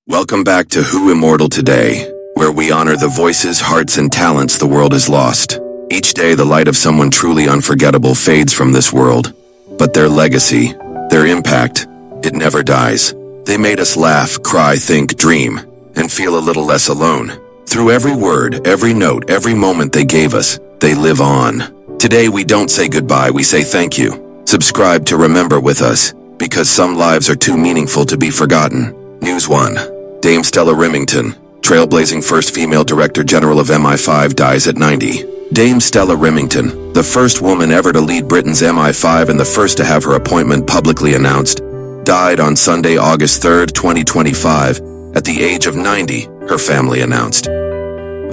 Welcome back to Who Immortal Today, where we honor the voices, hearts, and talents the world has lost. Each day, the light of someone truly unforgettable fades from this world. But their legacy, their impact, it never dies. They made us laugh, cry, think, dream, and feel a little less alone. Through every word, every note, every moment they gave us, they live on. Today, we don't say goodbye, we say thank you. Subscribe to remember with us, because some lives are too meaningful to be forgotten. News 1. Dame Stella Rimington, trailblazing first female Director General of MI5, dies at 90. Dame Stella Rimington, the first woman ever to lead Britain's MI5 and the first to have her appointment publicly announced, died on Sunday, August 3, 2025, at the age of 90, her family announced.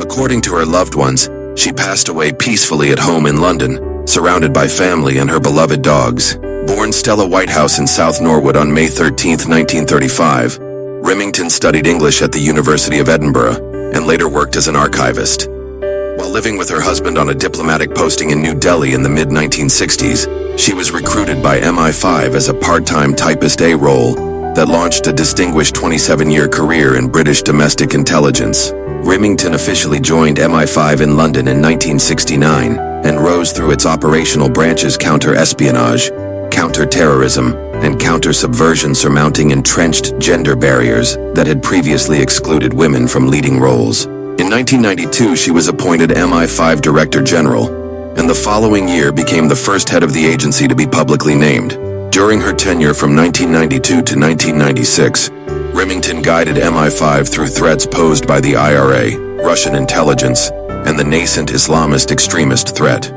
According to her loved ones, she passed away peacefully at home in London, surrounded by family and her beloved dogs. Born Stella Whitehouse in South Norwood on May 13, 1935, Rimington studied English at the University of Edinburgh and later worked as an archivist. While living with her husband on a diplomatic posting in New Delhi in the mid-1960s, she was recruited by MI5 as a part-time Typist A role that launched a distinguished 27-year career in British domestic intelligence. Rimington officially joined MI5 in London in 1969 and rose through its operational branches counter-espionage, counter-terrorism, and counter-subversion, surmounting entrenched gender barriers that had previously excluded women from leading roles. In 1992, she was appointed MI5 Director General, and the following year became the first head of the agency to be publicly named. During her tenure from 1992 to 1996, Rimington guided MI5 through threats posed by the IRA, Russian intelligence, and the nascent Islamist extremist threat.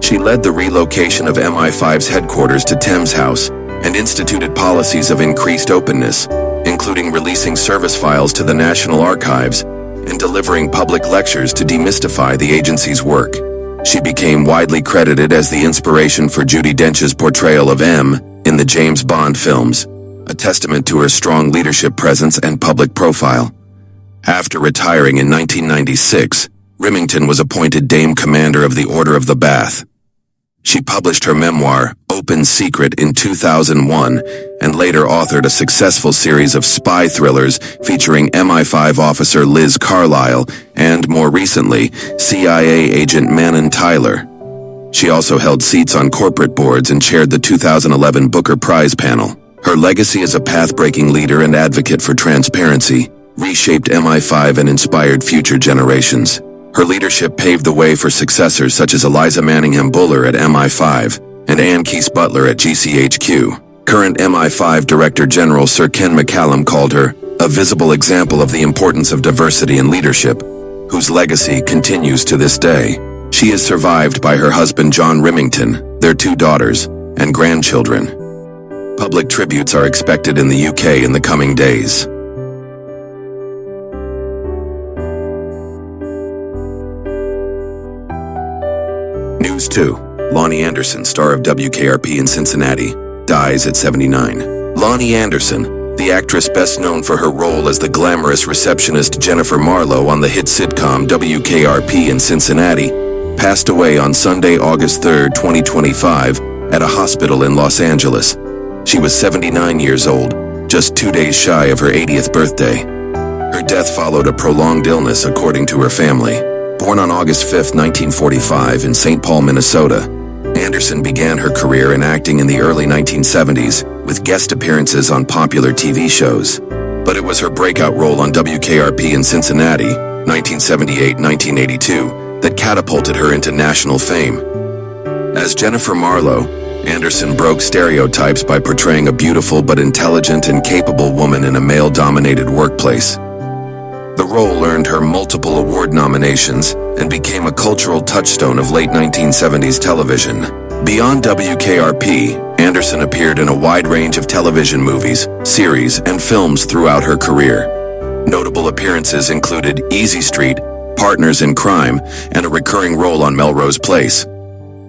She led the relocation of MI5's headquarters to Thames House and instituted policies of increased openness, including releasing service files to the National Archives and delivering public lectures to demystify the agency's work. She became widely credited as the inspiration for Judi Dench's portrayal of M in the James Bond films, a testament to her strong leadership presence and public profile. After retiring in 1996, Rimington was appointed Dame Commander of the Order of the Bath. She published her memoir, Open Secret, in 2001, and later authored a successful series of spy thrillers featuring MI5 officer Liz Carlisle and, more recently, CIA agent Manon Tyler. She also held seats on corporate boards and chaired the 2011 Booker Prize panel. Her legacy as a path-breaking leader and advocate for transparency reshaped MI5 and inspired future generations. Her leadership paved the way for successors such as Eliza Manningham Buller at MI5 and Ann Keese Butler at GCHQ. Current MI5 Director General Sir Ken McCallum called her a visible example of the importance of diversity in leadership, whose legacy continues to this day. She is survived by her husband John Rimington, their 2 daughters, and grandchildren. Public tributes are expected in the UK in the coming days. News 2. Lonnie Anderson, star of WKRP in Cincinnati, dies at 79. Lonnie Anderson, the actress best known for her role as the glamorous receptionist Jennifer Marlowe on the hit sitcom WKRP in Cincinnati, passed away on Sunday, August 3, 2025, at a hospital in Los Angeles. She was 79 years old, just 2 days shy of her 80th birthday. Her death followed a prolonged illness, according to her family. Born on August 5, 1945, in St. Paul, Minnesota, Anderson began her career in acting in the early 1970s with guest appearances on popular TV shows. But it was her breakout role on WKRP in Cincinnati, 1978-1982, that catapulted her into national fame. As Jennifer Marlowe, Anderson broke stereotypes by portraying a beautiful but intelligent and capable woman in a male-dominated workplace. The role earned her multiple award nominations and became a cultural touchstone of late 1970s television. Beyond WKRP, Anderson appeared in a wide range of television movies, series, and films throughout her career. Notable appearances included Easy Street, Partners in Crime, and a recurring role on Melrose Place.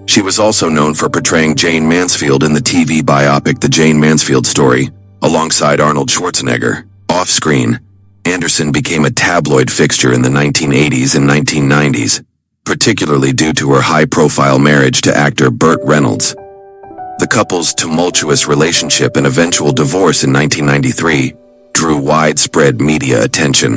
She was also known for portraying Jane Mansfield in the TV biopic The Jane Mansfield Story, alongside Arnold Schwarzenegger. Off-screen, Anderson became a tabloid fixture in the 1980s and 1990s, particularly due to her high-profile marriage to actor Burt Reynolds. The The couple's tumultuous relationship and eventual divorce in 1993 drew widespread media attention.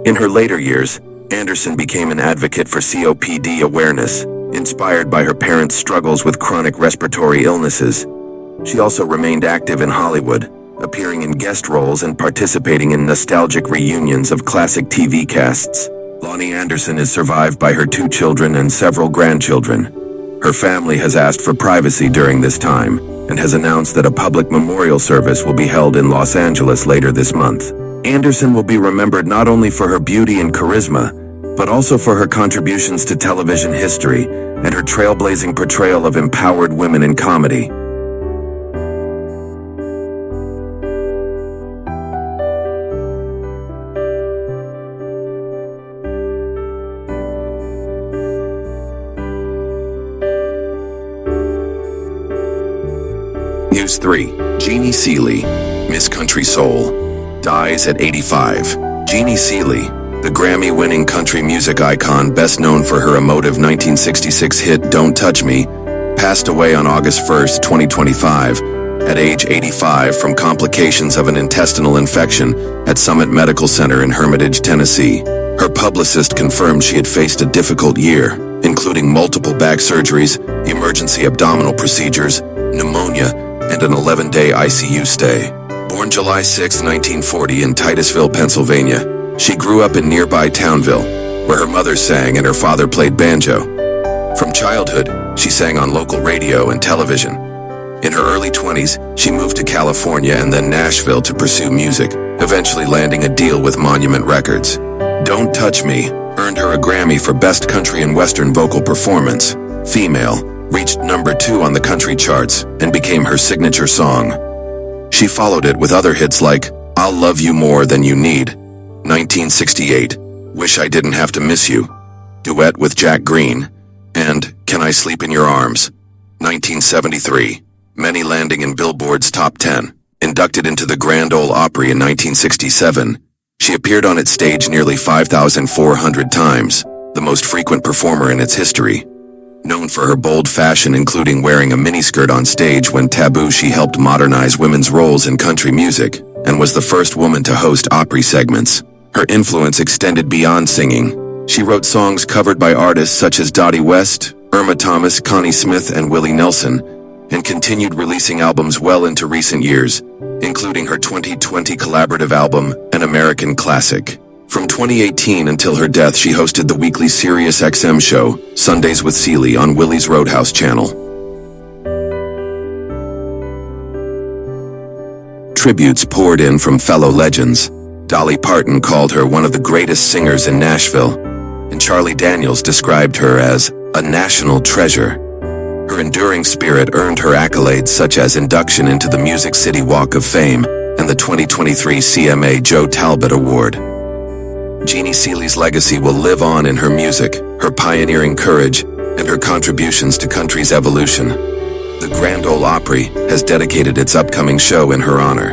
In her later years, Anderson became an advocate for COPD awareness, inspired by her parents' struggles with chronic respiratory illnesses. She also remained active in Hollywood, appearing in guest roles and participating in nostalgic reunions of classic TV casts. Lonnie Anderson is survived by her 2 children and several grandchildren. Her family has asked for privacy during this time and has announced that a public memorial service will be held in Los Angeles later this month. Anderson will be remembered not only for her beauty and charisma, but also for her contributions to television history and her trailblazing portrayal of empowered women in comedy. News 3. Jeannie Seely, Miss Country Soul, dies at 85. Jeannie Seely, the Grammy-winning country music icon best known for her emotive 1966 hit Don't Touch Me, passed away on August 1, 2025, at age 85 from complications of an intestinal infection at Summit Medical Center in Hermitage, Tennessee. Her publicist confirmed she had faced a difficult year, including multiple back surgeries, emergency abdominal procedures, pneumonia, and an 11-day ICU stay. Born July 6, 1940 in Titusville, Pennsylvania, she grew up in nearby Townville, where her mother sang and her father played banjo. From childhood, she sang on local radio and television. In her early 20s, she moved to California and then Nashville to pursue music, eventually landing a deal with Monument Records. Don't Touch Me earned her a Grammy for Best Country and Western Vocal Performance, Female, reached number 2 on the country charts, and became her signature song. She followed it with other hits like I'll Love You More Than You Need, 1968, Wish I Didn't Have to Miss You, duet with Jack Green, and Can I Sleep in Your Arms, 1973, many landing in Billboard's top 10. Inducted into the Grand Ole Opry in 1967, she appeared on its stage nearly 5,400 times, the most frequent performer in its history. Known for her bold fashion, including wearing a miniskirt on stage when taboo, she helped modernize women's roles in country music and was the first woman to host Opry segments. Her influence extended beyond singing. She wrote songs covered by artists such as Dottie West, Irma Thomas, Connie Smith, and Willie Nelson, and continued releasing albums well into recent years, including her 2020 collaborative album, An American Classic. From 2018 until her death, she hosted the weekly Sirius XM show, Sundays with Seely, on Willie's Roadhouse channel. Tributes poured in from fellow legends. Dolly Parton called her one of the greatest singers in Nashville, and Charlie Daniels described her as a national treasure. Her enduring spirit earned her accolades such as induction into the Music City Walk of Fame and the 2023 CMA Joe Talbot Award. Jeannie Seely's legacy will live on in her music, her pioneering courage, and her contributions to country's evolution. The Grand Ole Opry has dedicated its upcoming show in her honor.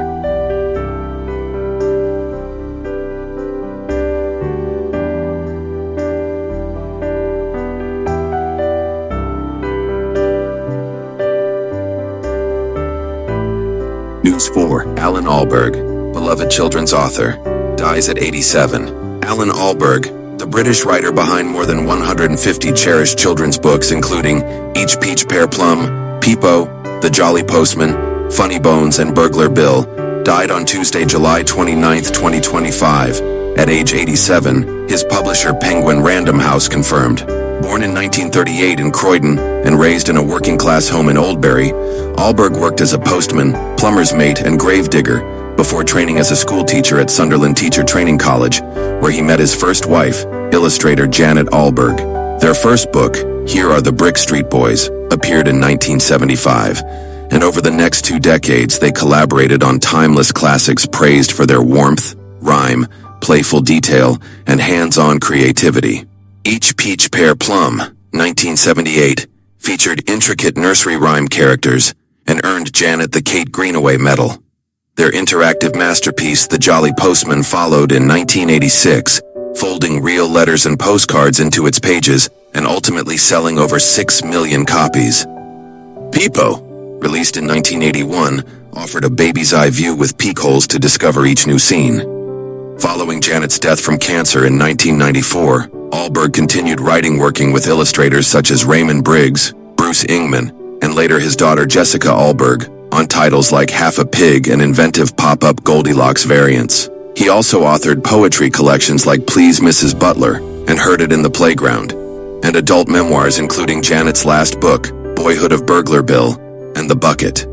News 4. Alan Alberg, beloved children's author, dies at 87. Alan Alberg, the British writer behind more than 150 cherished children's books including Each Peach Pear Plum, Peepo, The Jolly Postman, Funny Bones, and Burglar Bill, died on Tuesday, July 29, 2025. At age 87, his publisher Penguin Random House confirmed. Born in 1938 in Croydon and raised in a working-class home in Oldbury, Alberg worked as a postman, plumber's mate, and gravedigger before training as a school teacher at Sunderland Teacher Training College, where he met his first wife, illustrator Janet Alberg. Their first book, Here Are the Brick Street Boys, appeared in 1975, and over the next 2 decades they collaborated on timeless classics praised for their warmth, rhyme, playful detail, and hands-on creativity. Each Peach Pear Plum, 1978, featured intricate nursery rhyme characters and earned Janet the Kate Greenaway Medal. Their interactive masterpiece, The Jolly Postman, followed in 1986, folding real letters and postcards into its pages and ultimately selling over 6 million copies. Peepo, released in 1981, offered a baby's eye view with peek holes to discover each new scene. Following Janet's death from cancer in 1994, Ahlberg continued writing, working with illustrators such as Raymond Briggs, Bruce Ingman, and later his daughter Jessica Ahlberg, on titles like Half a Pig and inventive pop-up Goldilocks variants. He also authored poetry collections like Please Mrs. Butler and Heard It in the Playground, and adult memoirs including Janet's last book, Boyhood of Burglar Bill, and The Bucket.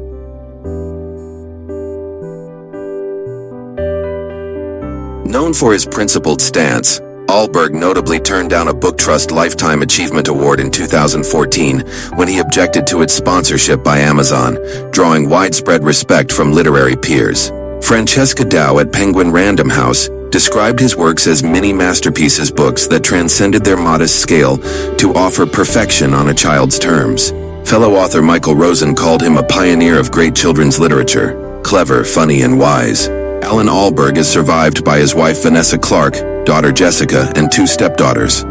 Known for his principled stance, Ahlberg notably turned down a Book Trust Lifetime Achievement Award in 2014 when he objected to its sponsorship by Amazon, drawing widespread respect from literary peers. Francesca Dow at Penguin Random House described his works as mini masterpieces, books that transcended their modest scale to offer perfection on a child's terms. Fellow author Michael Rosen called him a pioneer of great children's literature, clever, funny, and wise. Alan Ahlberg is survived by his wife Vanessa Clark, daughter Jessica, and 2 stepdaughters.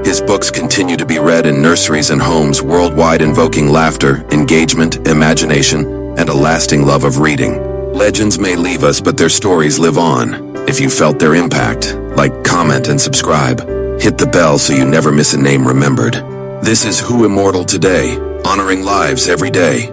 His books continue to be read in nurseries and homes worldwide, invoking laughter, engagement, imagination, and a lasting love of reading. Legends may leave us, but their stories live on. If you felt their impact, like, comment, and subscribe. Hit the bell so you never miss a name remembered. This is Who Immortal Today, honoring lives every day.